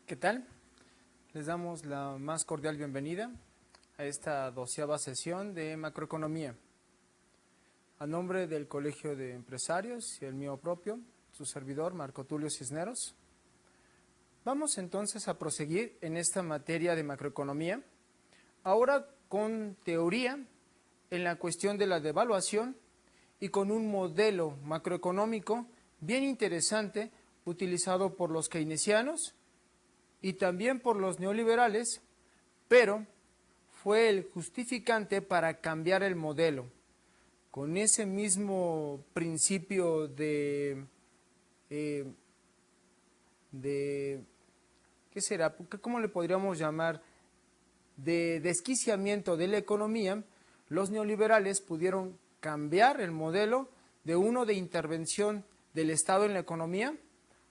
¿Qué tal? Les damos la más cordial bienvenida a esta 12ª sesión de macroeconomía. A nombre del Colegio de Empresarios y el mío propio, su servidor Marco Tulio Cisneros, vamos entonces a proseguir en esta materia de macroeconomía, ahora con teoría en la cuestión de la devaluación y con un modelo macroeconómico bien interesante utilizado por los keynesianos y también por los neoliberales, pero fue el justificante para cambiar el modelo, con ese mismo principio de ¿qué será? ¿Cómo le podríamos llamar? De desquiciamiento de la economía. Los neoliberales pudieron cambiar el modelo de uno de intervención del Estado en la economía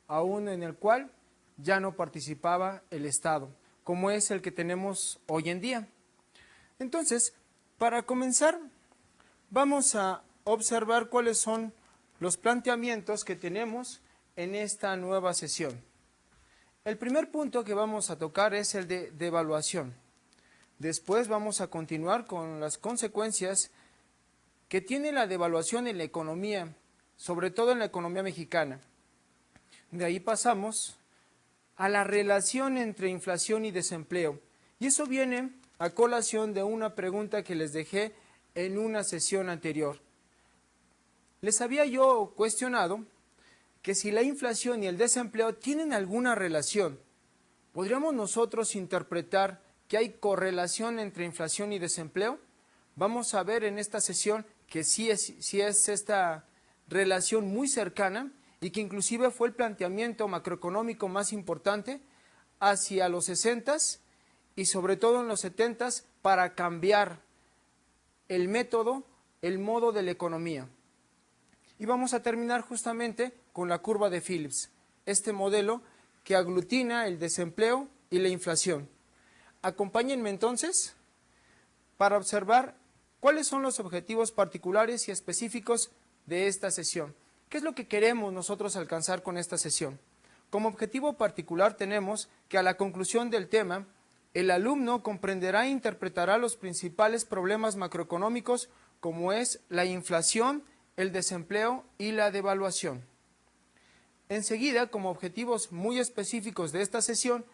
a uno en el cual ya no participaba el Estado, como es el que tenemos hoy en día. Entonces, para comenzar, vamos a observar cuáles son los planteamientos que tenemos en esta nueva sesión. El primer punto que vamos a tocar es el de devaluación. Después vamos a continuar con las consecuencias que tiene la devaluación en la economía, sobre todo en la economía mexicana. De ahí pasamos a la relación entre inflación y desempleo. Y eso viene a colación de una pregunta que les dejé en una sesión anterior. Les había yo cuestionado que si la inflación y el desempleo tienen alguna relación. ¿Podríamos nosotros interpretar que hay correlación entre inflación y desempleo? Vamos a ver en esta sesión que sí es esta relación muy cercana y que inclusive fue el planteamiento macroeconómico más importante hacia los 60s y sobre todo en los 70s para cambiar el método, el modo de la economía. Y vamos a terminar justamente con la curva de Phillips, este modelo que aglutina el desempleo y la inflación. Acompáñenme entonces para observar cuáles son los objetivos particulares y específicos de esta sesión. ¿Qué es lo que queremos nosotros alcanzar con esta sesión? Como objetivo particular tenemos que a la conclusión del tema, el alumno comprenderá e interpretará los principales problemas macroeconómicos como es la inflación, el desempleo y la devaluación. Enseguida, como objetivos muy específicos de esta sesión,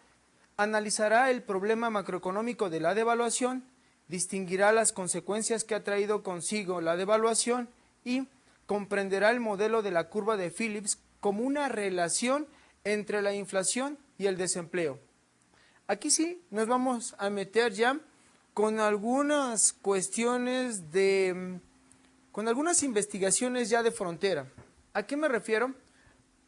analizará el problema macroeconómico de la devaluación, distinguirá las consecuencias que ha traído consigo la devaluación y comprenderá el modelo de la curva de Phillips como una relación entre la inflación y el desempleo. Aquí sí nos vamos a meter ya con algunas cuestiones con algunas investigaciones ya de frontera. ¿A qué me refiero?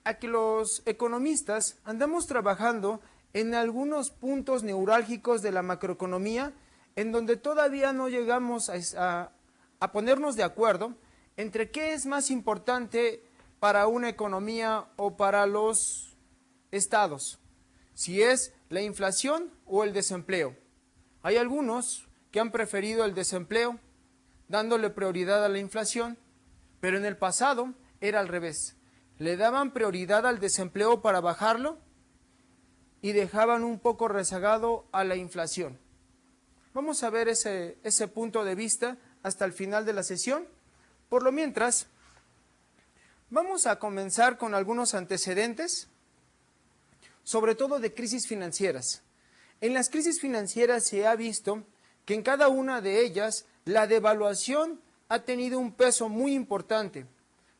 A que los economistas andamos trabajando en algunos puntos neurálgicos de la macroeconomía en donde todavía no llegamos a ponernos de acuerdo entre qué es más importante para una economía o para los estados, si es la inflación o el desempleo. Hay algunos que han preferido el desempleo, dándole prioridad a la inflación, pero en el pasado era al revés. Le daban prioridad al desempleo para bajarlo y dejaban un poco rezagado a la inflación. Vamos a ver ese punto de vista hasta el final de la sesión. Por lo mientras, vamos a comenzar con algunos antecedentes, sobre todo de crisis financieras. En las crisis financieras se ha visto que en cada una de ellas la devaluación ha tenido un peso muy importante.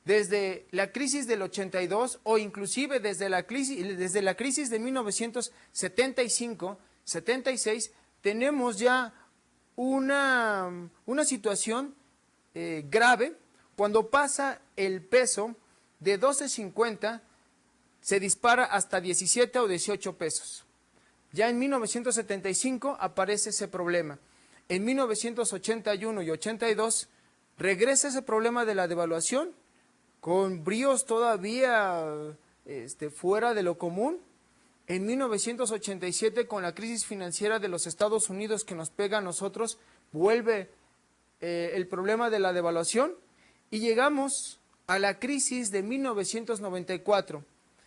Desde la crisis del 82 o inclusive desde la crisis de 1975-76, tenemos ya una situación grave cuando pasa el peso de 12.50, se dispara hasta 17 o 18 pesos. Ya en 1975 aparece ese problema. En 1981 y 82 regresa ese problema de la devaluación con bríos todavía fuera de lo común. En 1987, con la crisis financiera de los Estados Unidos que nos pega a nosotros, vuelve el problema de la devaluación y llegamos a la crisis de 1994.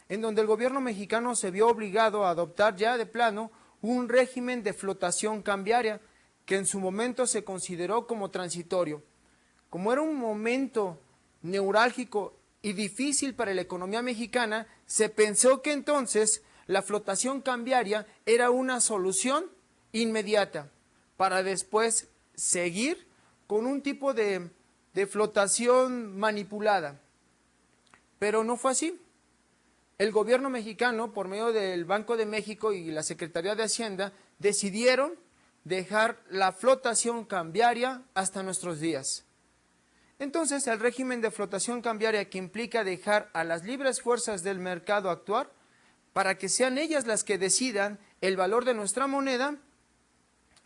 en donde el gobierno mexicano se vio obligado a adoptar ya de plano un régimen de flotación cambiaria que en su momento se consideró como transitorio. Como era un momento neurálgico y difícil para la economía mexicana, se pensó que entonces la flotación cambiaria era una solución inmediata para después seguir con un tipo de flotación manipulada. Pero no fue así. El gobierno mexicano, por medio del Banco de México y la Secretaría de Hacienda, decidieron dejar la flotación cambiaria hasta nuestros días. Entonces, el régimen de flotación cambiaria, que implica dejar a las libres fuerzas del mercado actuar para que sean ellas las que decidan el valor de nuestra moneda,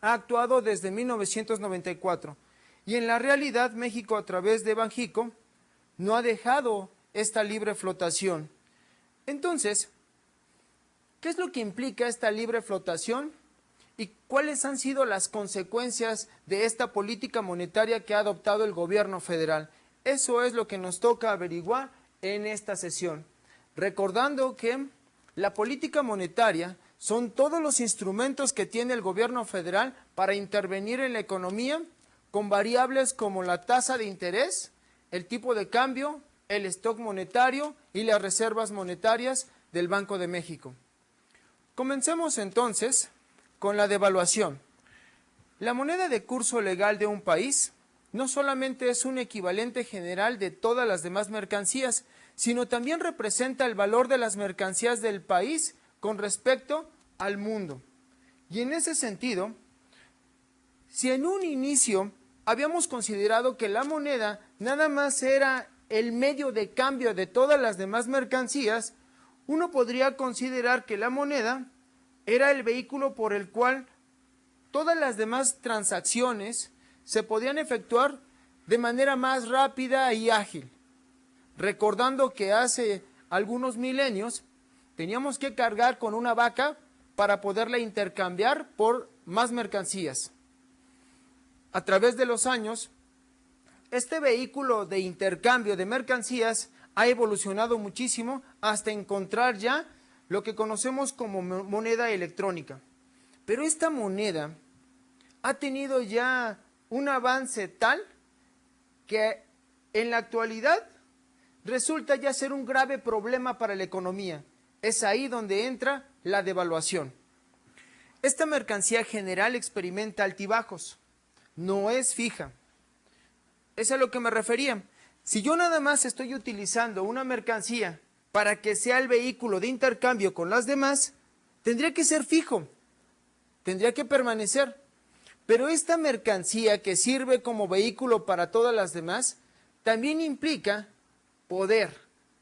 ha actuado desde 1994. Y en la realidad, México, a través de Banjico, no ha dejado esta libre flotación. Entonces, ¿qué es lo que implica esta libre flotación? ¿Y cuáles han sido las consecuencias de esta política monetaria que ha adoptado el gobierno federal? Eso es lo que nos toca averiguar en esta sesión. Recordando que la política monetaria son todos los instrumentos que tiene el gobierno federal para intervenir en la economía con variables como la tasa de interés, el tipo de cambio, el stock monetario y las reservas monetarias del Banco de México. Comencemos entonces con la devaluación. La moneda de curso legal de un país no solamente es un equivalente general de todas las demás mercancías, sino también representa el valor de las mercancías del país con respecto al mundo. Y en ese sentido, si en un inicio habíamos considerado que la moneda nada más era el medio de cambio de todas las demás mercancías, uno podría considerar que la moneda era el vehículo por el cual todas las demás transacciones se podían efectuar de manera más rápida y ágil. Recordando que hace algunos milenios teníamos que cargar con una vaca para poderla intercambiar por más mercancías. A través de los años, este vehículo de intercambio de mercancías ha evolucionado muchísimo hasta encontrar ya lo que conocemos como moneda electrónica. Pero esta moneda ha tenido ya un avance tal que en la actualidad resulta ya ser un grave problema para la economía. Es ahí donde entra la devaluación. Esta mercancía general experimenta altibajos, no es fija. Es a lo que me refería. Si yo nada más estoy utilizando una mercancía para que sea el vehículo de intercambio con las demás, tendría que ser fijo, tendría que permanecer. Pero esta mercancía que sirve como vehículo para todas las demás, también implica poder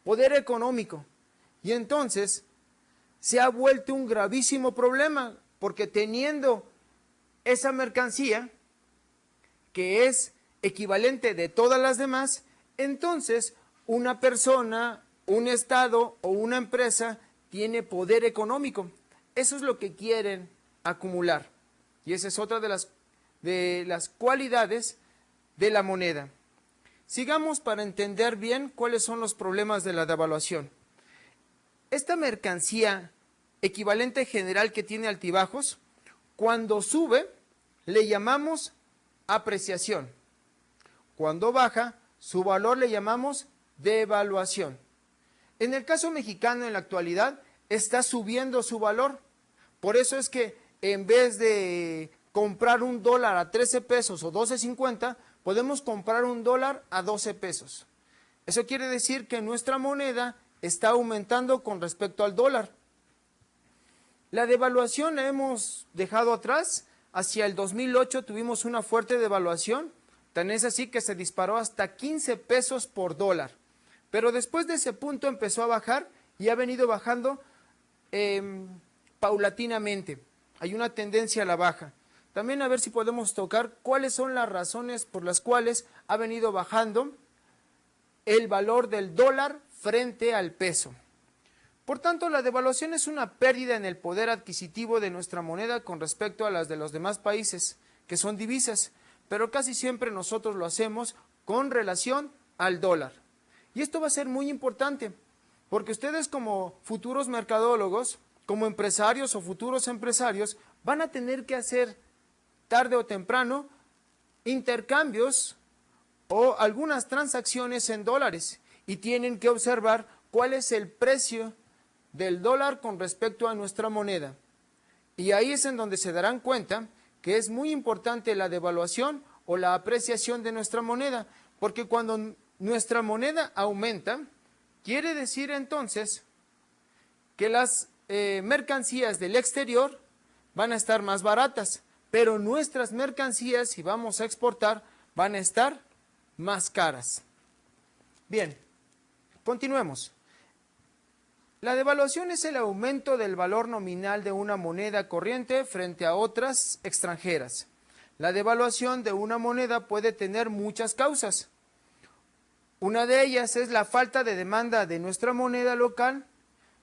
económico. Y entonces se ha vuelto un gravísimo problema, porque teniendo esa mercancía, que es equivalente de todas las demás, entonces una persona, un estado o una empresa tiene poder económico. Eso es lo que quieren acumular. Y esa es otra de las cualidades de la moneda. Sigamos para entender bien cuáles son los problemas de la devaluación. Esta mercancía equivalente general que tiene altibajos, cuando sube le llamamos apreciación. Cuando baja, su valor le llamamos devaluación. En el caso mexicano, en la actualidad, está subiendo su valor. Por eso es que en vez de comprar un dólar a 13 pesos o 12.50, podemos comprar un dólar a 12 pesos. Eso quiere decir que nuestra moneda está aumentando con respecto al dólar. La devaluación la hemos dejado atrás. Hacia el 2008 tuvimos una fuerte devaluación. Tan es así que se disparó hasta 15 pesos por dólar. Pero después de ese punto empezó a bajar y ha venido bajando paulatinamente. Hay una tendencia a la baja. También a ver si podemos tocar cuáles son las razones por las cuales ha venido bajando el valor del dólar frente al peso. Por tanto, la devaluación es una pérdida en el poder adquisitivo de nuestra moneda con respecto a las de los demás países, que son divisas, pero casi siempre nosotros lo hacemos con relación al dólar. Y esto va a ser muy importante, porque ustedes como futuros mercadólogos, como empresarios o futuros empresarios, van a tener que hacer tarde o temprano intercambios o algunas transacciones en dólares y tienen que observar cuál es el precio del dólar con respecto a nuestra moneda. Y ahí es en donde se darán cuenta que es muy importante la devaluación o la apreciación de nuestra moneda, porque cuando nuestra moneda aumenta, quiere decir entonces que las mercancías del exterior van a estar más baratas, pero nuestras mercancías, si vamos a exportar, van a estar más caras. Bien, continuemos. La devaluación es el aumento del valor nominal de una moneda corriente frente a otras extranjeras. La devaluación de una moneda puede tener muchas causas. Una de ellas es la falta de demanda de nuestra moneda local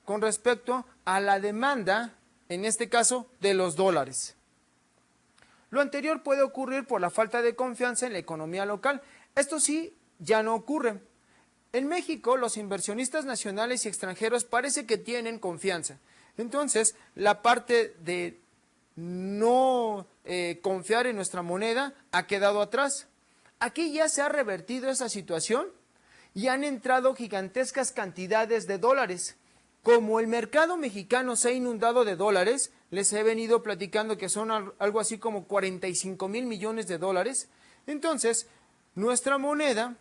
con respecto a la demanda, en este caso, de los dólares. Lo anterior puede ocurrir por la falta de confianza en la economía local. Esto sí, ya no ocurre. En México, los inversionistas nacionales y extranjeros parece que tienen confianza. Entonces, la parte de no confiar en nuestra moneda ha quedado atrás. Aquí ya se ha revertido esa situación y han entrado gigantescas cantidades de dólares. Como el mercado mexicano se ha inundado de dólares, les he venido platicando que son algo así como 45,000 millones de dólares, entonces nuestra moneda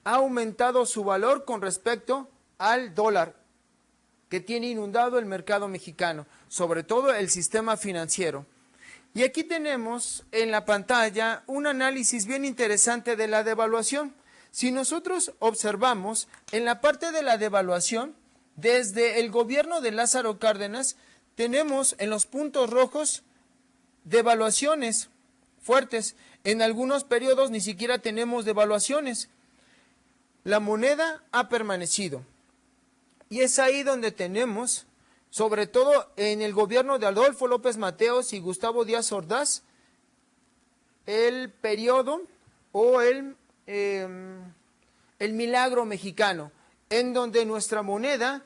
ha aumentado su valor con respecto al dólar que tiene inundado el mercado mexicano, sobre todo el sistema financiero. Y aquí tenemos en la pantalla un análisis bien interesante de la devaluación. Si nosotros observamos en la parte de la devaluación, desde el gobierno de Lázaro Cárdenas, tenemos en los puntos rojos devaluaciones fuertes. En algunos periodos ni siquiera tenemos devaluaciones. La moneda ha permanecido. Y es ahí donde tenemos, sobre todo en el gobierno de Adolfo López Mateos y Gustavo Díaz Ordaz, el periodo o el milagro mexicano, en donde nuestra moneda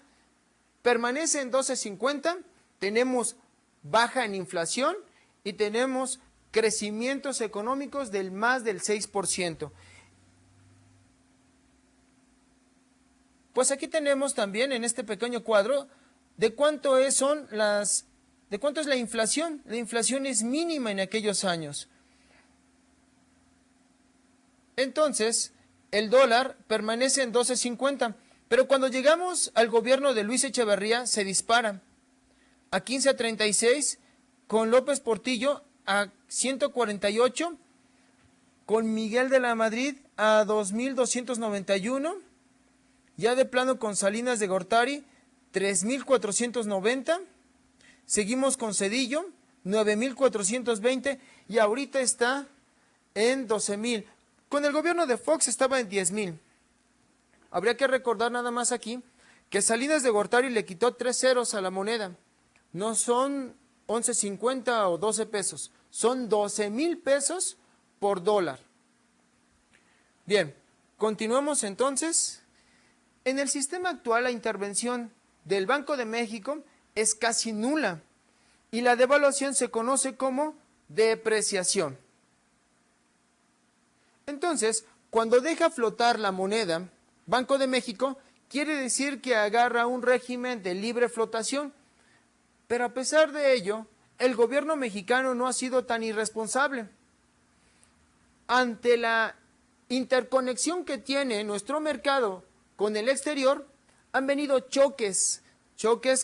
permanece en 12.50, tenemos baja en inflación y tenemos crecimientos económicos del más del 6%. Pues aquí tenemos también en este pequeño cuadro de cuánto es la inflación. La inflación es mínima en aquellos años. Entonces, el dólar permanece en 12.50, pero cuando llegamos al gobierno de Luis Echeverría se dispara a 15.36, con López Portillo a 148, con Miguel de la Madrid a 2.291, ya de plano con Salinas de Gortari 3.490, seguimos con Zedillo 9.420 y ahorita está en 12.000. Con el gobierno de Fox estaba en 10.000. Habría que recordar nada más aquí que Salinas de Gortari le quitó 3 ceros a la moneda. No son 11.50 o 12 pesos, son 12,000 pesos por dólar. Bien, continuamos entonces. En el sistema actual la intervención del Banco de México es casi nula y la devaluación se conoce como depreciación. Entonces, cuando deja flotar la moneda, Banco de México quiere decir que agarra un régimen de libre flotación, pero a pesar de ello, el gobierno mexicano no ha sido tan irresponsable. Ante la interconexión que tiene nuestro mercado con el exterior, han venido choques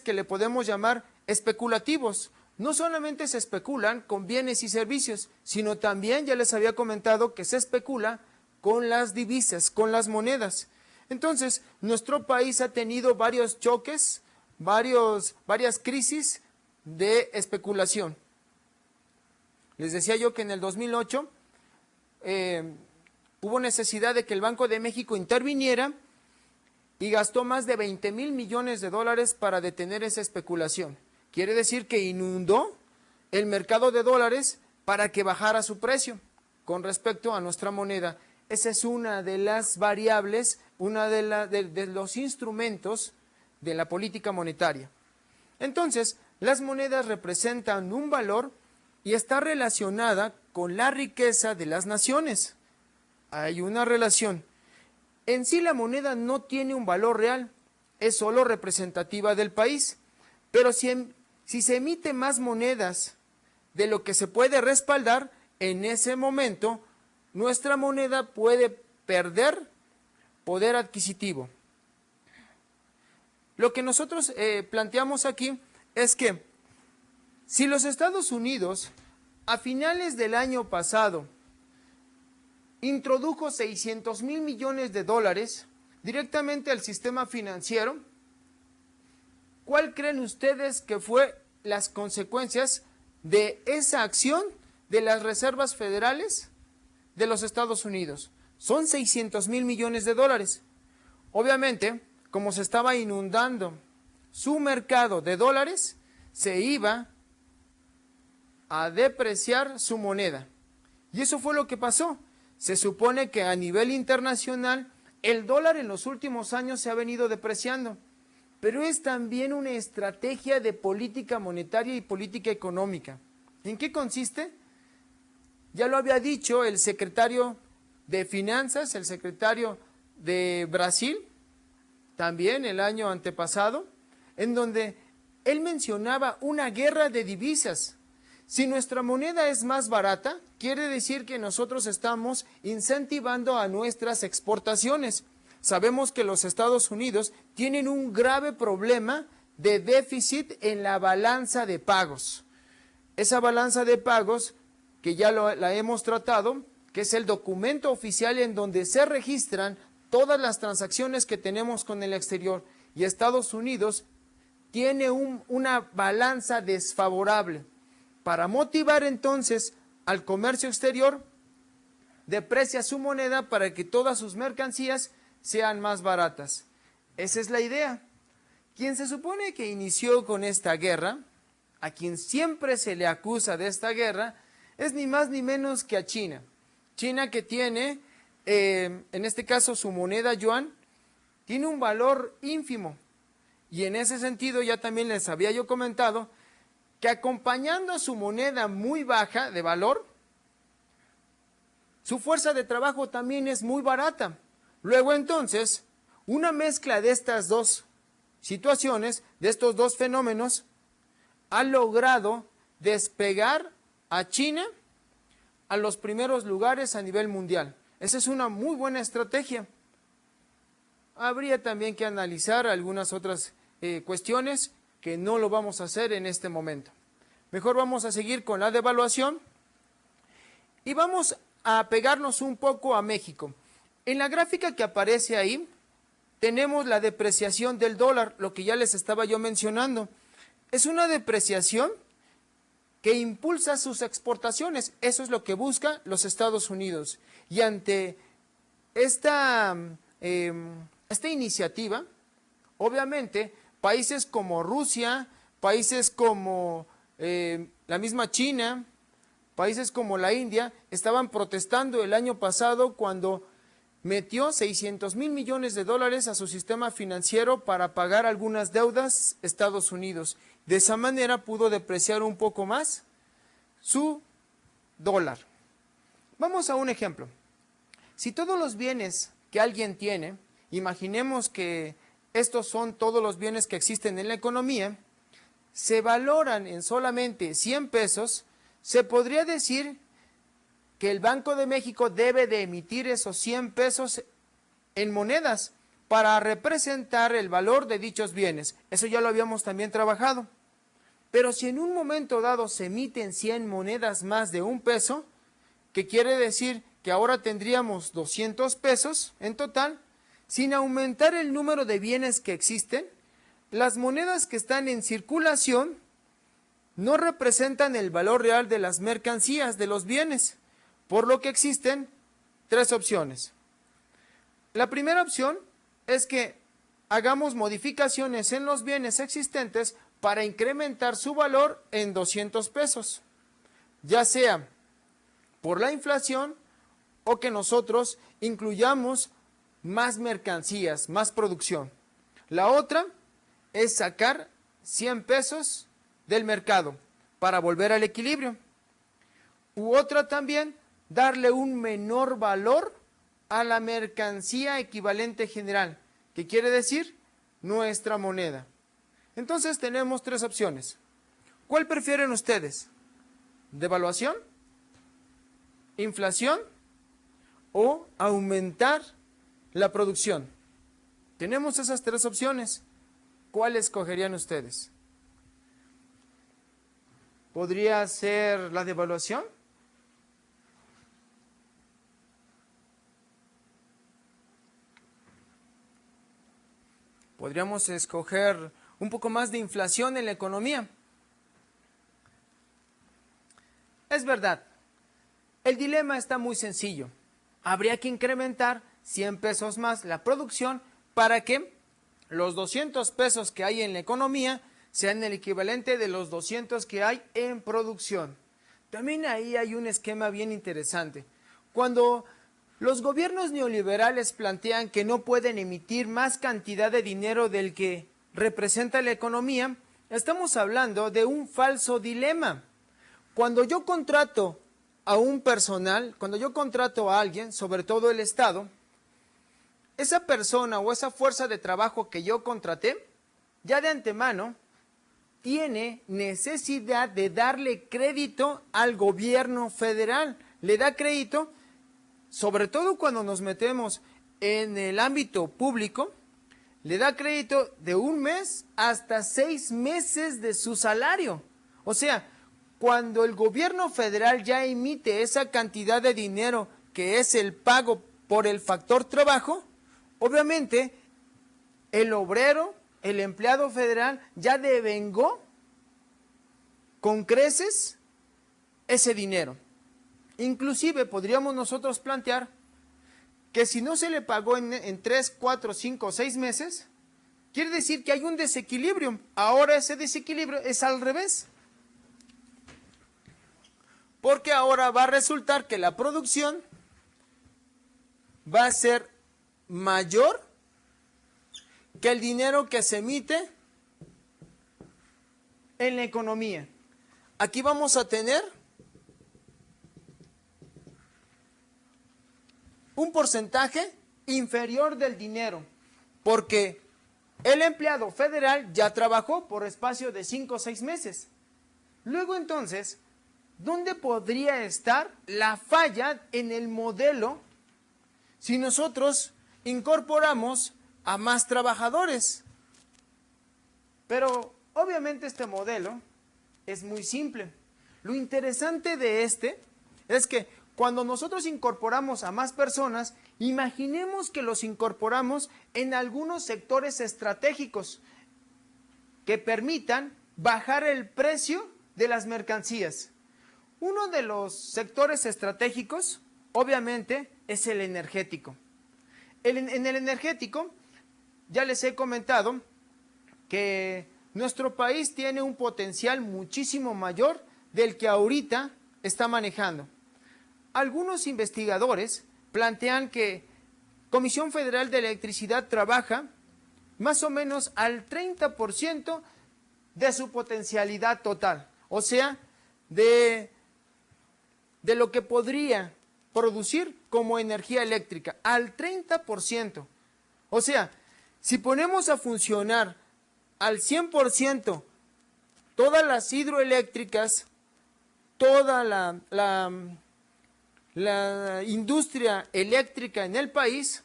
que le podemos llamar especulativos. No solamente se especulan con bienes y servicios, sino también, ya les había comentado, que se especula con las divisas, con las monedas. Entonces, nuestro país ha tenido varios choques, varias crisis de especulación. Les decía yo que en el 2008 hubo necesidad de que el Banco de México interviniera y gastó más de 20,000 millones de dólares para detener esa especulación. Quiere decir que inundó el mercado de dólares para que bajara su precio con respecto a nuestra moneda. Esa es una de las variables, una de los instrumentos de la política monetaria. Entonces, las monedas representan un valor y está relacionada con la riqueza de las naciones. Hay una relación. En sí la moneda no tiene un valor real, es solo representativa del país, pero si se emite más monedas de lo que se puede respaldar, en ese momento nuestra moneda puede perder poder adquisitivo. Lo que nosotros planteamos aquí es que si los Estados Unidos a finales del año pasado introdujo 600,000 millones de dólares directamente al sistema financiero, ¿cuál creen ustedes que fue las consecuencias de esa acción de las reservas federales de los Estados Unidos? Son 600,000 millones de dólares. Obviamente, como se estaba inundando su mercado de dólares, se iba a depreciar su moneda. Y eso fue lo que pasó. Se supone que a nivel internacional el dólar en los últimos años se ha venido depreciando, pero es también una estrategia de política monetaria y política económica. ¿En qué consiste? Ya lo había dicho el secretario de Finanzas, el secretario de Brasil, también el año antepasado, en donde él mencionaba una guerra de divisas. Si nuestra moneda es más barata, quiere decir que nosotros estamos incentivando a nuestras exportaciones. Sabemos que los Estados Unidos tienen un grave problema de déficit en la balanza de pagos. Esa balanza de pagos, que ya la hemos tratado, que es el documento oficial en donde se registran todas las transacciones que tenemos con el exterior, y Estados Unidos tiene una balanza desfavorable. Para motivar entonces al comercio exterior, deprecia su moneda para que todas sus mercancías sean más baratas. Esa es la idea. Quien se supone que inició con esta guerra, a quien siempre se le acusa de esta guerra, es ni más ni menos que a China. China, que tiene, en este caso su moneda yuan, tiene un valor ínfimo. Y en ese sentido ya también les había yo comentado que acompañando a su moneda muy baja de valor, su fuerza de trabajo también es muy barata. Luego entonces, una mezcla de estas dos situaciones, de estos dos fenómenos, ha logrado despegar a China a los primeros lugares a nivel mundial. Esa es una muy buena estrategia. Habría también que analizar algunas otras cuestiones que no lo vamos a hacer en este momento. Mejor vamos a seguir con la devaluación y vamos a pegarnos un poco a México. En la gráfica que aparece ahí tenemos la depreciación del dólar, lo que ya les estaba yo mencionando. Es una depreciación que impulsa sus exportaciones. Eso es lo que busca los Estados Unidos. Y ante esta iniciativa, obviamente, países como Rusia, países como la misma China, países como la India, estaban protestando el año pasado cuando metió 600,000 millones de dólares a su sistema financiero para pagar algunas deudas Estados Unidos. De esa manera pudo depreciar un poco más su dólar. Vamos a un ejemplo. Si todos los bienes que alguien tiene, imaginemos que estos son todos los bienes que existen en la economía, se valoran en solamente 100 pesos, se podría decir que el Banco de México debe de emitir esos 100 pesos en monedas para representar el valor de dichos bienes. Eso ya lo habíamos también trabajado. Pero si en un momento dado se emiten 100 monedas más de un peso, que quiere decir que ahora tendríamos 200 pesos en total, sin aumentar el número de bienes que existen, las monedas que están en circulación no representan el valor real de las mercancías, de los bienes, por lo que existen tres opciones. La primera opción es que hagamos modificaciones en los bienes existentes para incrementar su valor en 200 pesos, ya sea por la inflación o que nosotros incluyamos más mercancías, más producción. La otra es sacar 100 pesos del mercado para volver al equilibrio. U otra también, darle un menor valor a la mercancía equivalente general, que quiere decir nuestra moneda. Entonces tenemos tres opciones. ¿Cuál prefieren ustedes? ¿Devaluación? ¿Inflación? ¿O aumentar la producción? Tenemos esas tres opciones. ¿Cuál escogerían ustedes? ¿Podría ser la devaluación? Podríamos escoger un poco más de inflación en la economía. Es verdad, el dilema está muy sencillo. Habría que incrementar 100 pesos más la producción para que los 200 pesos que hay en la economía sean el equivalente de los 200 que hay en producción. También ahí hay un esquema bien interesante. Cuando los gobiernos neoliberales plantean que no pueden emitir más cantidad de dinero del que representa la economía, estamos hablando de un falso dilema. Cuando yo contrato a un personal, cuando yo contrato a alguien, sobre todo el Estado, esa persona o esa fuerza de trabajo que yo contraté, ya de antemano, tiene necesidad de darle crédito al gobierno federal. Le da crédito, sobre todo cuando nos metemos en el ámbito público, le da crédito de 1 mes hasta 6 meses de su salario. O sea, cuando el gobierno federal ya emite esa cantidad de dinero que es el pago por el factor trabajo, obviamente el obrero, el empleado federal ya devengó con creces ese dinero. Inclusive podríamos nosotros plantear que si no se le pagó en 3, 4, 5 o 6 meses, quiere decir que hay un desequilibrio. Ahora ese desequilibrio es al revés. Porque ahora va a resultar que la producción va a ser mayor que el dinero que se emite en la economía. Aquí vamos a tener un porcentaje inferior del dinero, porque el empleado federal ya trabajó por espacio de 5 o 6 meses. Luego entonces, ¿dónde podría estar la falla en el modelo si nosotros incorporamos a más trabajadores? Pero obviamente este modelo es muy simple. Lo interesante de este es que cuando nosotros incorporamos a más personas, imaginemos que los incorporamos en algunos sectores estratégicos que permitan bajar el precio de las mercancías. Uno de los sectores estratégicos, obviamente, es el energético. En el energético, ya les he comentado que nuestro país tiene un potencial muchísimo mayor del que ahorita está manejando. Algunos investigadores plantean que Comisión Federal de Electricidad trabaja más o menos al 30% de su potencialidad total, o sea, de lo que podría producir como energía eléctrica, al 30%. O sea, si ponemos a funcionar al 100% todas las hidroeléctricas, toda la industria eléctrica en el país,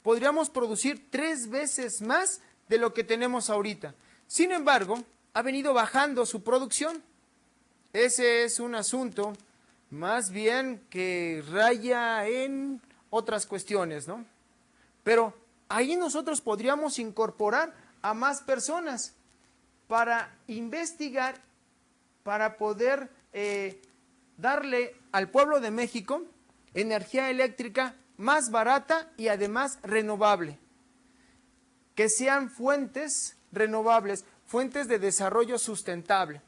podríamos producir 3 veces más de lo que tenemos ahorita. Sin embargo, ha venido bajando su producción. Ese es un asunto más bien que raya en otras cuestiones, ¿no? Pero ahí nosotros podríamos incorporar a más personas para investigar, para poder darle al pueblo de México energía eléctrica más barata y además renovable. Que sean fuentes renovables, fuentes de desarrollo sustentable.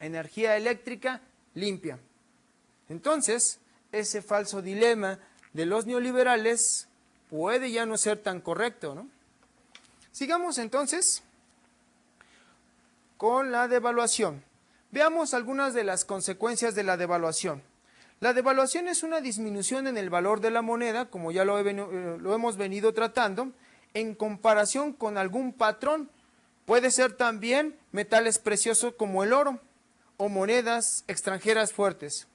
Energía eléctrica limpia. Entonces, ese falso dilema de los neoliberales puede ya no ser tan correcto, ¿no? Sigamos entonces con la devaluación. Veamos algunas de las consecuencias de la devaluación. La devaluación es una disminución en el valor de la moneda, como ya lo hemos venido tratando, en comparación con algún patrón. Puede ser también metales preciosos como el oro o monedas extranjeras fuertes.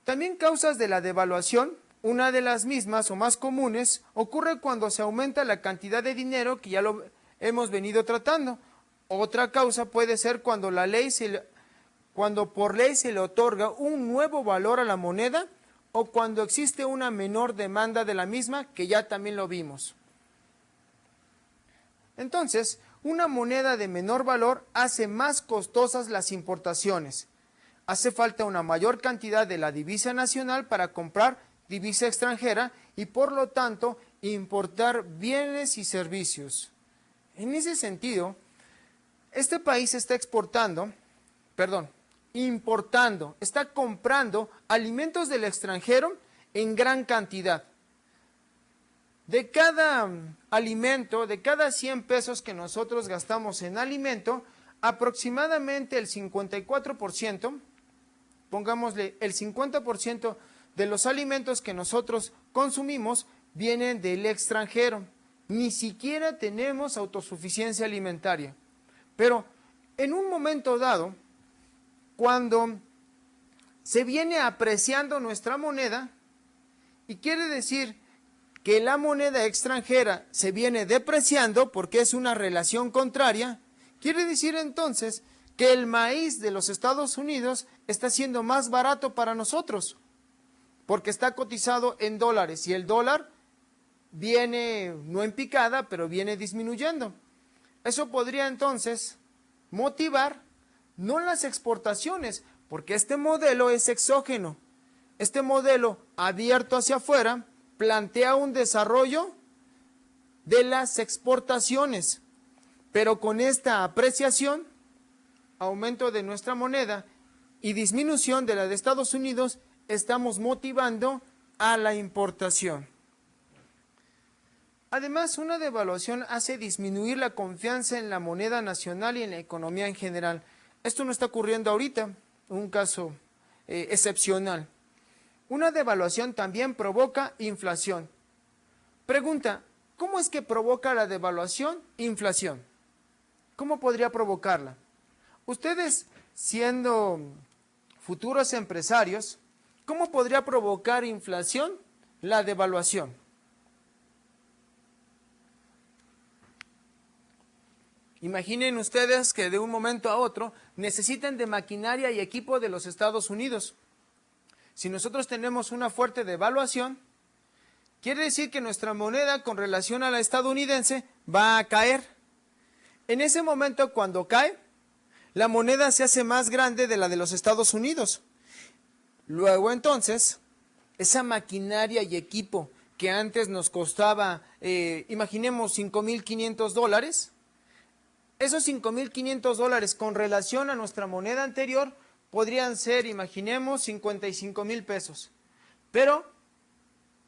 También causas de la devaluación, una de las mismas o más comunes, ocurre cuando se aumenta la cantidad de dinero, que ya lo hemos venido tratando. Otra causa puede ser cuando por ley se le otorga un nuevo valor a la moneda o cuando existe una menor demanda de la misma, que ya también lo vimos. Entonces, una moneda de menor valor hace más costosas las importaciones. Hace falta una mayor cantidad de la divisa nacional para comprar divisa extranjera y por lo tanto importar bienes y servicios. En ese sentido, este país está importando, está comprando alimentos del extranjero en gran cantidad. De cada alimento, de cada 100 pesos que nosotros gastamos en alimento, aproximadamente el 54%, pongámosle el 50% de los alimentos que nosotros consumimos vienen del extranjero. Ni siquiera tenemos autosuficiencia alimentaria. Pero en un momento dado, cuando se viene apreciando nuestra moneda, y quiere decir que la moneda extranjera se viene depreciando porque es una relación contraria, quiere decir entonces que el maíz de los Estados Unidos está siendo más barato para nosotros, porque está cotizado en dólares y el dólar viene, no en picada, pero viene disminuyendo. Eso podría entonces motivar no las exportaciones, porque este modelo es exógeno. Este modelo abierto hacia afuera plantea un desarrollo de las exportaciones, pero con esta apreciación, aumento de nuestra moneda y disminución de la de Estados Unidos, estamos motivando a la importación. Además, una devaluación hace disminuir la confianza en la moneda nacional y en la economía en general. Esto no está ocurriendo ahorita, un caso excepcional. Una devaluación también provoca inflación. Pregunta, ¿cómo es que provoca la devaluación inflación? ¿Cómo podría provocarla? Ustedes, siendo futuros empresarios, ¿cómo podría provocar inflación la devaluación? Imaginen ustedes que de un momento a otro necesitan de maquinaria y equipo de los Estados Unidos. Si nosotros tenemos una fuerte devaluación, quiere decir que nuestra moneda con relación a la estadounidense va a caer. En ese momento, cuando cae, la moneda se hace más grande de la de los Estados Unidos. Luego entonces, esa maquinaria y equipo que antes nos costaba, imaginemos, $5,500, esos $5,500 con relación a nuestra moneda anterior podrían ser, imaginemos, 55,000 pesos. Pero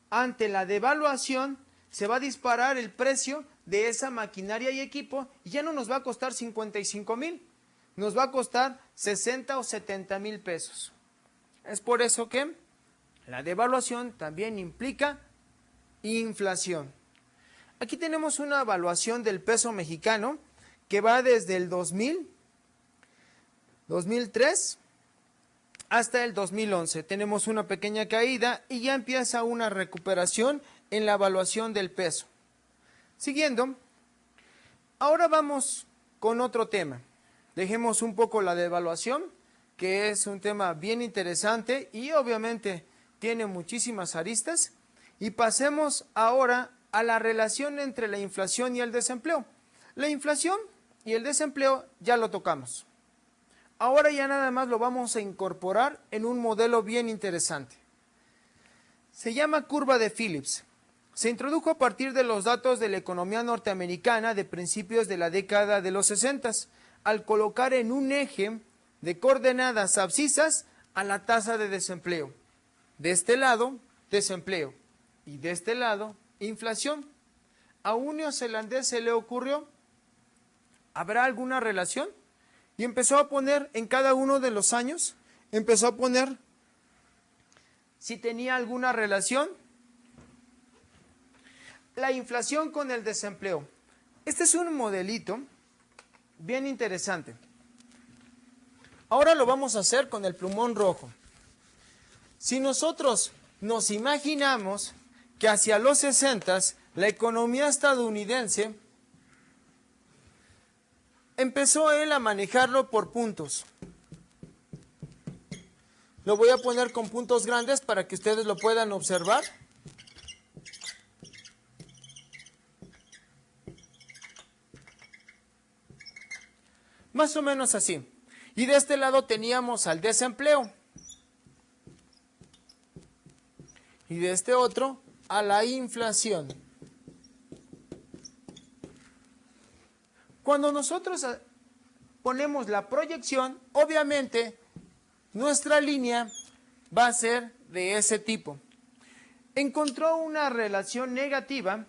ante la devaluación se va a disparar el precio de esa maquinaria y equipo y ya no nos va a costar 55,000, nos va a costar 60 o 70 mil pesos. Es por eso que la devaluación también implica inflación. Aquí tenemos una evaluación del peso mexicano que va desde el 2003 hasta el 2011. Tenemos una pequeña caída y ya empieza una recuperación en la evaluación del peso. Siguiendo, ahora vamos con otro tema. Dejemos un poco la devaluación, que es un tema bien interesante y obviamente tiene muchísimas aristas, y pasemos ahora a la relación entre la inflación y el desempleo. La inflación y el desempleo ya lo tocamos. Ahora ya nada más lo vamos a incorporar en un modelo bien interesante. Se llama curva de Phillips. Se introdujo a partir de los datos de la economía norteamericana de principios de la década de los 60, al colocar en un eje de coordenadas abscisas a la tasa de desempleo. De este lado, desempleo, y de este lado, inflación. A un neozelandés se le ocurrió, ¿habrá alguna relación? Y empezó a poner en cada uno de los años, empezó a poner si tenía alguna relación la inflación con el desempleo. Este es un modelito bien interesante. Ahora lo vamos a hacer con el plumón rojo. Si nosotros nos imaginamos que hacia los 60 la economía estadounidense empezó él a manejarlo por puntos. Lo voy a poner con puntos grandes para que ustedes lo puedan observar. Más o menos así. Y de este lado teníamos al desempleo. Y de este otro a la inflación. Cuando nosotros ponemos la proyección, obviamente nuestra línea va a ser de ese tipo. Encontró una relación negativa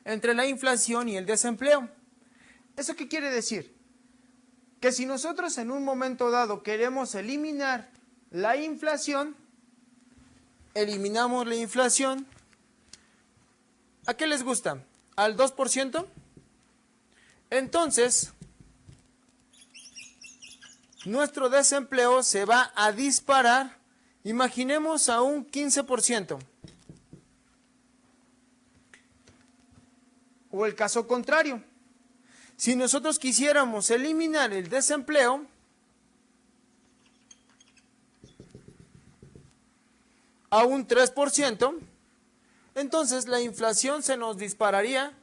entre la inflación y el desempleo. ¿Eso qué quiere decir? Que si nosotros en un momento dado queremos eliminar la inflación, eliminamos la inflación. ¿A qué les gusta? ¿Al 2%? Entonces, nuestro desempleo se va a disparar, imaginemos a un 15%. O el caso contrario. Si nosotros quisiéramos eliminar el desempleo, a un 3%, entonces la inflación se nos dispararía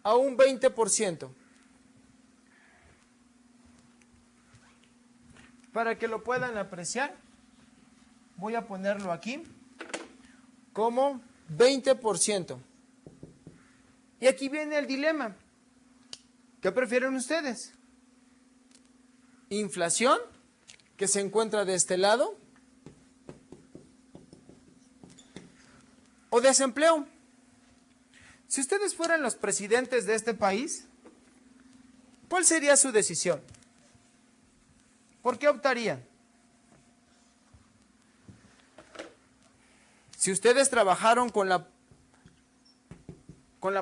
a un 20%. Para que lo puedan apreciar, voy a ponerlo aquí como 20%. Y aquí viene el dilema. ¿Qué prefieren ustedes? ¿Inflación, que se encuentra de este lado? ¿O desempleo? Si ustedes fueran los presidentes de este país, ¿cuál sería su decisión? ¿Por qué optarían? Si ustedes trabajaron con la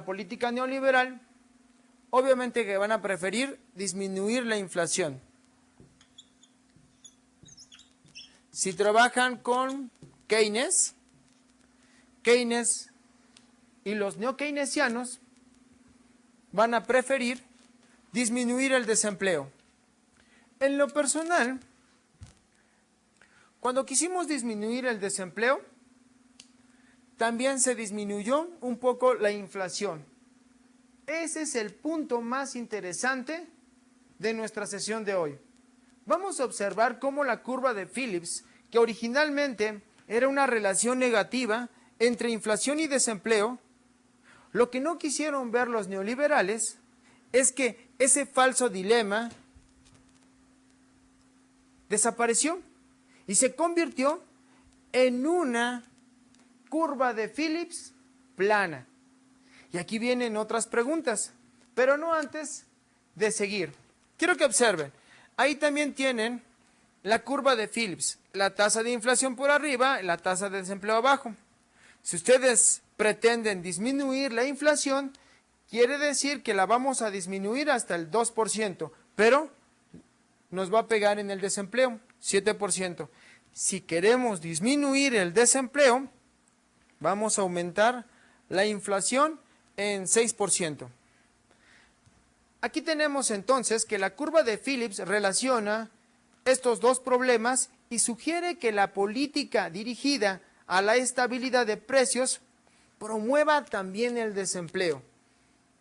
política neoliberal, obviamente que van a preferir disminuir la inflación. Si trabajan con Keynes y los neokeynesianos van a preferir disminuir el desempleo. En lo personal, cuando quisimos disminuir el desempleo, también se disminuyó un poco la inflación. Ese es el punto más interesante de nuestra sesión de hoy. Vamos a observar cómo la curva de Phillips, que originalmente era una relación negativa entre inflación y desempleo, lo que no quisieron ver los neoliberales es que ese falso dilema desapareció y se convirtió en una curva de Phillips plana. Y aquí vienen otras preguntas, pero no antes de seguir. Quiero que observen, ahí también tienen la curva de Phillips, la tasa de inflación por arriba, la tasa de desempleo abajo. Si ustedes pretenden disminuir la inflación, quiere decir que la vamos a disminuir hasta el 2%, pero nos va a pegar en el desempleo, 7%. Si queremos disminuir el desempleo, vamos a aumentar la inflación en 6%. Aquí tenemos entonces que la curva de Phillips relaciona estos dos problemas y sugiere que la política dirigida a la estabilidad de precios promueva también el desempleo.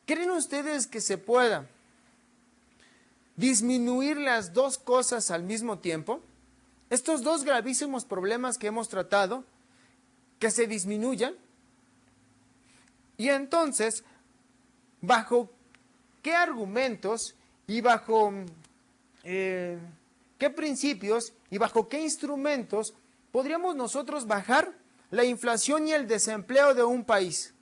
¿Creen ustedes que se pueda disminuir las dos cosas al mismo tiempo? Estos dos gravísimos problemas que hemos tratado, que se disminuyan. Y entonces, ¿bajo qué argumentos y bajo qué principios y bajo qué instrumentos podríamos nosotros bajar la inflación y el desempleo de un país?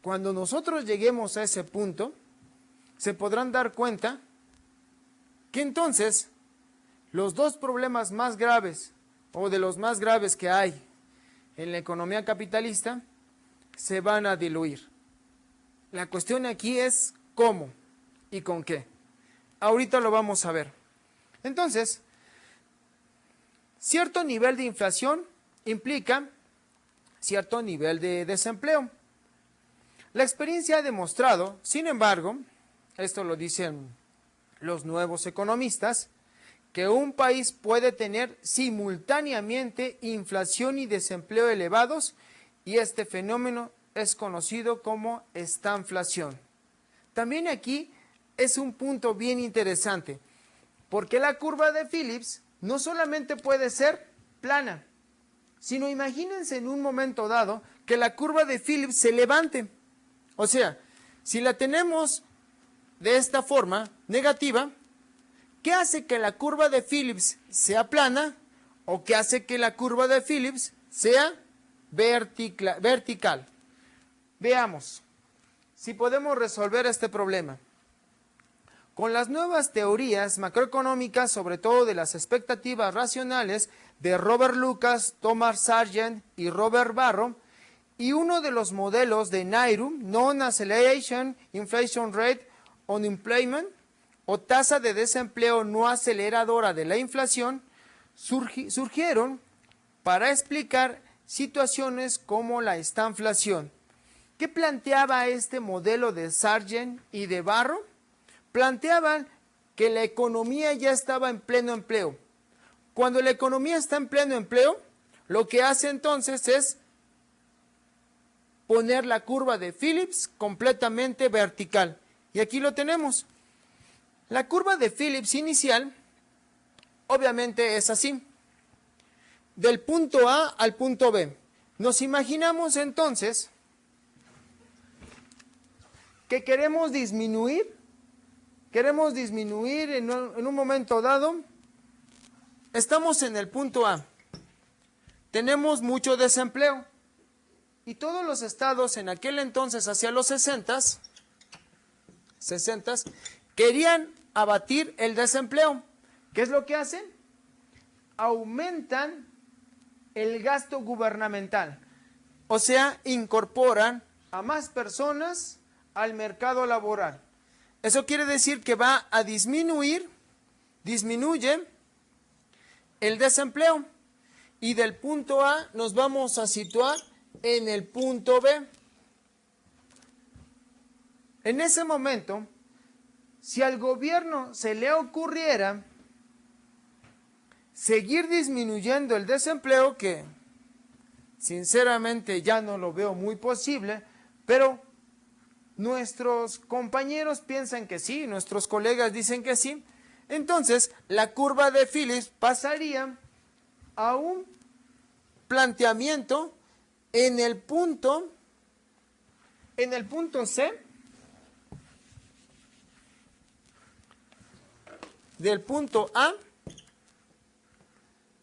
Cuando nosotros lleguemos a ese punto, se podrán dar cuenta que entonces los dos problemas más graves, o de los más graves que hay en la economía capitalista, se van a diluir. La cuestión aquí es cómo y con qué. Ahorita lo vamos a ver. Entonces, cierto nivel de inflación implica cierto nivel de desempleo. La experiencia ha demostrado, sin embargo, esto lo dicen los nuevos economistas, que un país puede tener simultáneamente inflación y desempleo elevados, y este fenómeno es conocido como estanflación. También aquí es un punto bien interesante, porque la curva de Phillips no solamente puede ser plana, sino imagínense en un momento dado que la curva de Phillips se levante. O sea, si la tenemos de esta forma, negativa, ¿qué hace que la curva de Phillips sea plana o qué hace que la curva de Phillips sea vertical? Veamos si podemos resolver este problema. Con las nuevas teorías macroeconómicas, sobre todo de las expectativas racionales de Robert Lucas, Thomas Sargent y Robert Barro, y uno de los modelos de NAIRU, Non-Acceleration Inflation Rate Unemployment, o tasa de desempleo no aceleradora de la inflación, surgieron para explicar situaciones como la estanflación. ¿Qué planteaba este modelo de Sargent y de Barro? Planteaban que la economía ya estaba en pleno empleo. Cuando la economía está en pleno empleo, lo que hace entonces es poner la curva de Phillips completamente vertical. Y aquí lo tenemos. La curva de Phillips inicial, obviamente es así. Del punto A al punto B. Nos imaginamos entonces que queremos disminuir en un momento dado. Estamos en el punto A. Tenemos mucho desempleo. Y todos los estados en aquel entonces, hacia los 60s, querían abatir el desempleo. ¿Qué es lo que hacen? Aumentan el gasto gubernamental. O sea, incorporan a más personas al mercado laboral. Eso quiere decir que va a disminuye el desempleo. Y del punto A nos vamos a situar en el punto B. En ese momento, si al gobierno se le ocurriera seguir disminuyendo el desempleo, que sinceramente ya no lo veo muy posible, pero nuestros compañeros piensan que sí, nuestros colegas dicen que sí, entonces la curva de Phillips pasaría a un planteamiento en el punto C, del punto A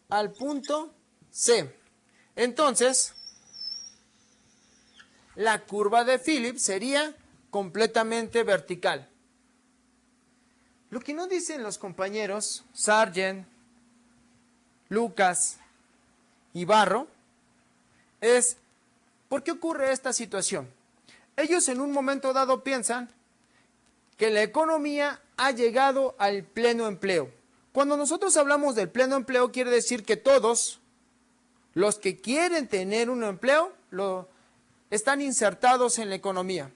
al punto C. Entonces, la curva de Phillips sería completamente vertical. Lo que no dicen los compañeros Sargent, Lucas y Barro es, ¿por qué ocurre esta situación? Ellos en un momento dado piensan que la economía ha llegado al pleno empleo. Cuando nosotros hablamos del pleno empleo, quiere decir que todos los que quieren tener un empleo están insertados en la economía.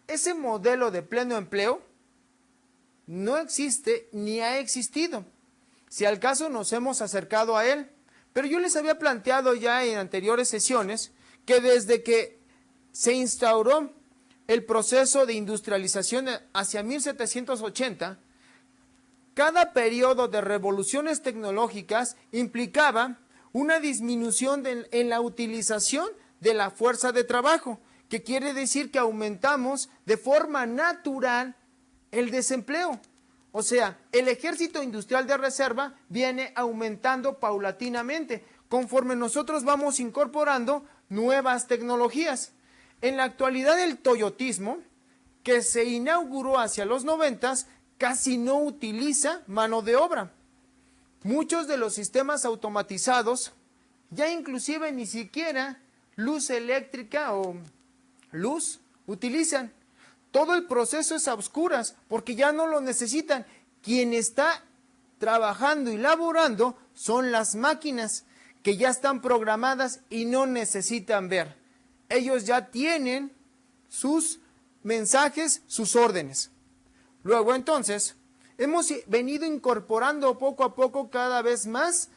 Ese modelo de pleno empleo no existe ni ha existido. Si al caso nos hemos acercado a él, pero yo les había planteado ya en anteriores sesiones que desde que se instauró el proceso de industrialización hacia 1780, cada periodo de revoluciones tecnológicas implicaba una disminución en la utilización de la fuerza de trabajo, que quiere decir que aumentamos de forma natural el desempleo. O sea, el ejército industrial de reserva viene aumentando paulatinamente conforme nosotros vamos incorporando nuevas tecnologías. En la actualidad el toyotismo, que se inauguró hacia los 90, casi no utiliza mano de obra. Muchos de los sistemas automatizados ya inclusive ni siquiera luz eléctrica o luz utilizan. Todo el proceso es a oscuras porque ya no lo necesitan. Quien está trabajando y laborando son las máquinas que ya están programadas y no necesitan ver. Ellos ya tienen sus mensajes, sus órdenes. Luego entonces, hemos venido incorporando poco a poco cada vez más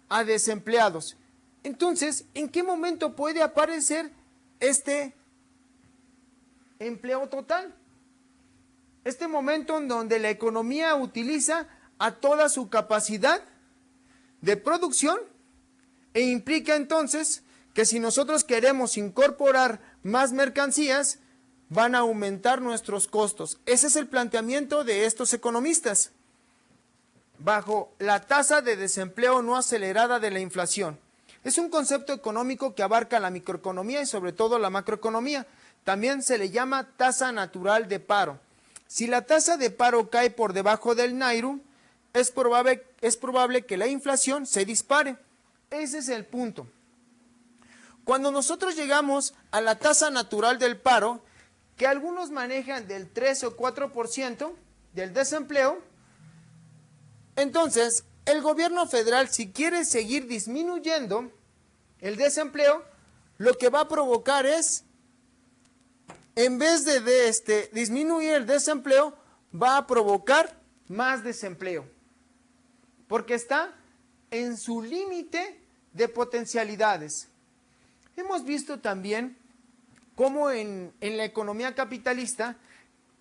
a desempleados. Entonces, ¿en qué momento puede aparecer este empleo total? Este momento en donde la economía utiliza a toda su capacidad de producción e implica entonces que si nosotros queremos incorporar más mercancías, van a aumentar nuestros costos. Ese es el planteamiento de estos economistas, bajo la tasa de desempleo no acelerada de la inflación. Es un concepto económico que abarca la microeconomía y sobre todo la macroeconomía. También se le llama tasa natural de paro. Si la tasa de paro cae por debajo del NAIRU, es probable que la inflación se dispare. Ese es el punto. Cuando nosotros llegamos a la tasa natural del paro, que algunos manejan del 3 o 4% del desempleo, entonces el gobierno federal, si quiere seguir disminuyendo el desempleo, lo que va a provocar es, en vez de disminuir el desempleo, va a provocar más desempleo, porque está en su límite de potencialidades. Hemos visto también cómo en la economía capitalista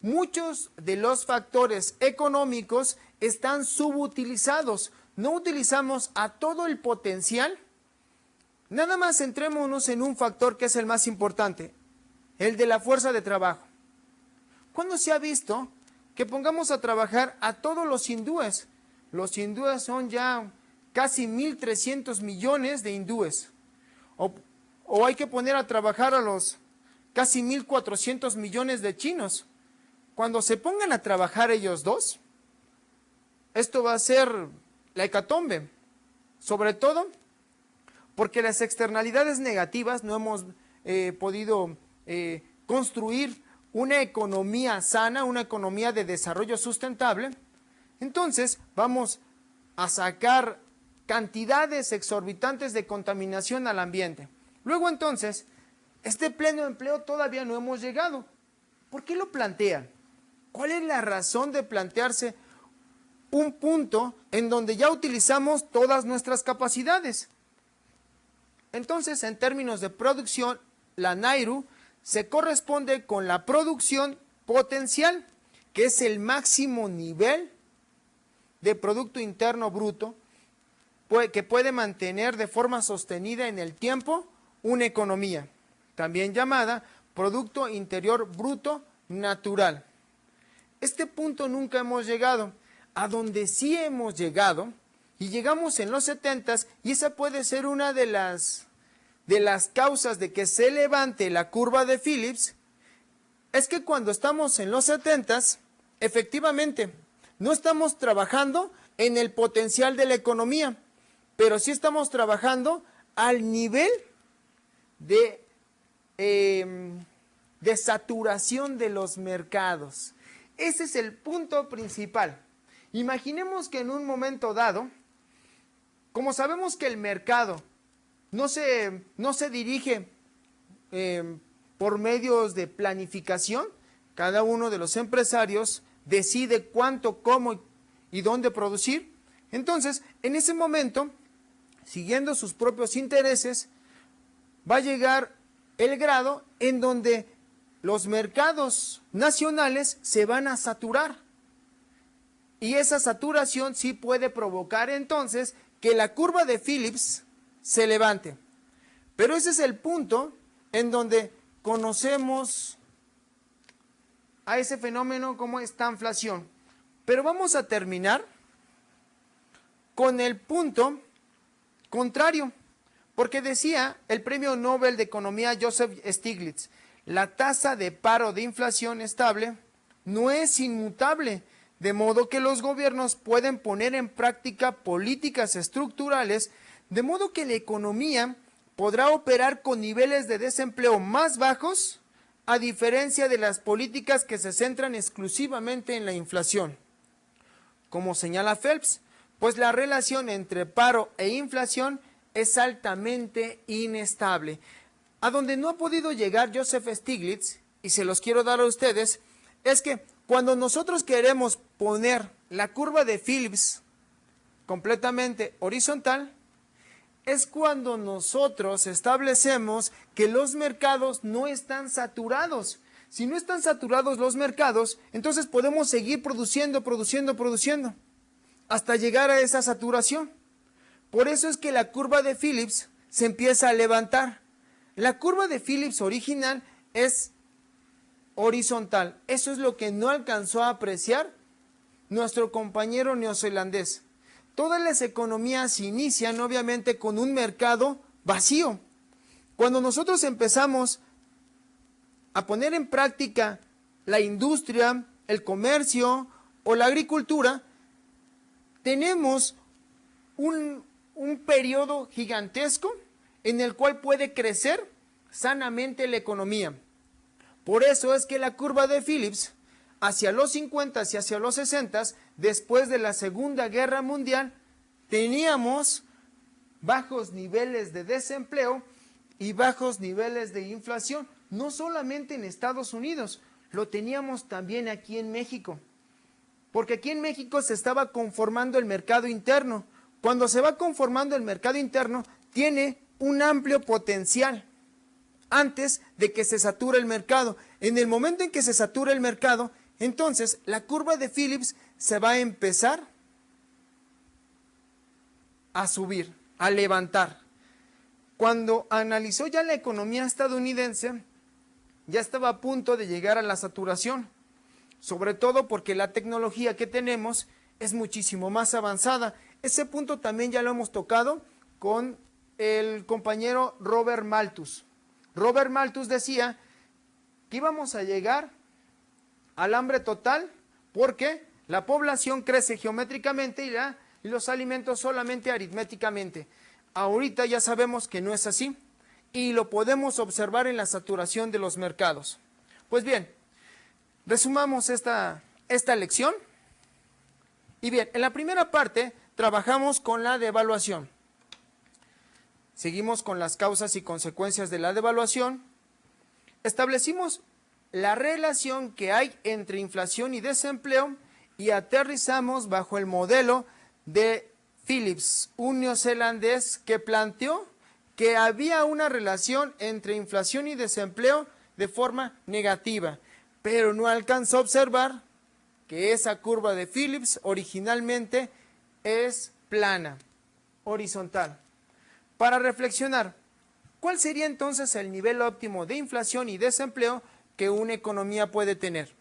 muchos de los factores económicos están subutilizados. No utilizamos a todo el potencial. Nada más centrémonos en un factor que es el más importante, el de la fuerza de trabajo. ¿Cuándo se ha visto que pongamos a trabajar a todos los hindúes? Los hindúes son ya casi 1.300 millones de hindúes. O hay que poner a trabajar a los casi 1.400 millones de chinos. Cuando se pongan a trabajar ellos dos, esto va a ser la hecatombe. Sobre todo porque las externalidades negativas no hemos podido construir una economía sana, una economía de desarrollo sustentable. Entonces vamos a sacar cantidades exorbitantes de contaminación al ambiente. Luego entonces, este pleno empleo todavía no hemos llegado. ¿Por qué lo plantean? ¿Cuál es la razón de plantearse un punto en donde ya utilizamos todas nuestras capacidades? Entonces, en términos de producción, la NAIRU se corresponde con la producción potencial, que es el máximo nivel de Producto Interno Bruto que puede mantener de forma sostenida en el tiempo una economía, también llamada Producto Interior Bruto Natural. Este punto nunca hemos llegado. A donde sí hemos llegado, y llegamos en los 70s, y esa puede ser una de las causas de que se levante la curva de Phillips, es que cuando estamos en los 70s, efectivamente, no estamos trabajando en el potencial de la economía, pero sí estamos trabajando al nivel de saturación de los mercados. Ese es el punto principal. Imaginemos que en un momento dado, como sabemos que el mercado no se dirige por medios de planificación, cada uno de los empresarios decide cuánto, cómo y dónde producir. Entonces, en ese momento, siguiendo sus propios intereses, va a llegar el grado en donde los mercados nacionales se van a saturar. Y esa saturación sí puede provocar entonces que la curva de Phillips se levante. Pero ese es el punto en donde conocemos a ese fenómeno como estanflación. Pero vamos a terminar con el punto contrario, porque decía el premio Nobel de Economía Joseph Stiglitz, la tasa de paro de inflación estable no es inmutable, de modo que los gobiernos pueden poner en práctica políticas estructurales, de modo que la economía podrá operar con niveles de desempleo más bajos, a diferencia de las políticas que se centran exclusivamente en la inflación. Como señala Phelps, pues la relación entre paro e inflación es altamente inestable. A donde no ha podido llegar Joseph Stiglitz, y se los quiero dar a ustedes, es que cuando nosotros queremos poner la curva de Phillips completamente horizontal, es cuando nosotros establecemos que los mercados no están saturados. Si no están saturados los mercados, entonces podemos seguir produciendo, hasta llegar a esa saturación. Por eso es que la curva de Phillips se empieza a levantar. La curva de Phillips original es horizontal. Eso es lo que no alcanzó a apreciar nuestro compañero neozelandés. Todas las economías inician obviamente con un mercado vacío. Cuando nosotros empezamos a poner en práctica la industria, el comercio o la agricultura, tenemos un periodo gigantesco en el cual puede crecer sanamente la economía. Por eso es que la curva de Phillips hacia los 50 y hacia los 60, después de la Segunda Guerra Mundial, teníamos bajos niveles de desempleo y bajos niveles de inflación, no solamente en Estados Unidos, lo teníamos también aquí en México, porque aquí en México se estaba conformando el mercado interno. Cuando se va conformando el mercado interno, tiene un amplio potencial antes de que se sature el mercado. En el momento en que se satura el mercado, entonces la curva de Phillips se va a empezar a subir, a levantar. Cuando analizó ya la economía estadounidense, ya estaba a punto de llegar a la saturación, sobre todo porque la tecnología que tenemos es muchísimo más avanzada. Ese punto también ya lo hemos tocado con el compañero Robert Malthus. Robert Malthus decía que íbamos a llegar al hambre total porque la población crece geométricamente y los alimentos solamente aritméticamente. Ahorita ya sabemos que no es así y lo podemos observar en la saturación de los mercados. Pues bien, resumamos esta lección. Y bien, en la primera parte trabajamos con la devaluación. Seguimos con las causas y consecuencias de la devaluación. Establecimos la relación que hay entre inflación y desempleo y aterrizamos bajo el modelo de Phillips, un neozelandés que planteó que había una relación entre inflación y desempleo de forma negativa, pero no alcanzó a observar que esa curva de Phillips originalmente es plana, horizontal. Para reflexionar, ¿cuál sería entonces el nivel óptimo de inflación y desempleo que una economía puede tener?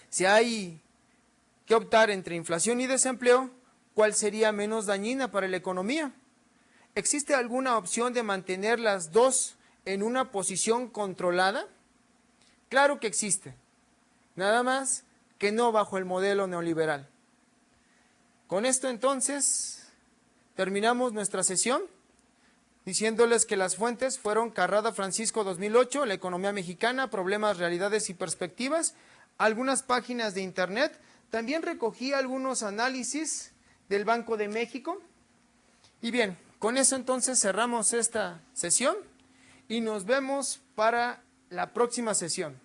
Si hay que optar entre inflación y desempleo, ¿cuál sería menos dañina para la economía? ¿Existe alguna opción de mantener las dos en una posición controlada? Claro que existe, nada más que no bajo el modelo neoliberal. Con esto entonces terminamos nuestra sesión diciéndoles que las fuentes fueron Carrada Francisco 2008, La economía mexicana, problemas, realidades y perspectivas, algunas páginas de internet, también recogí algunos análisis del Banco de México. Y bien, con eso entonces cerramos esta sesión y nos vemos para la próxima sesión.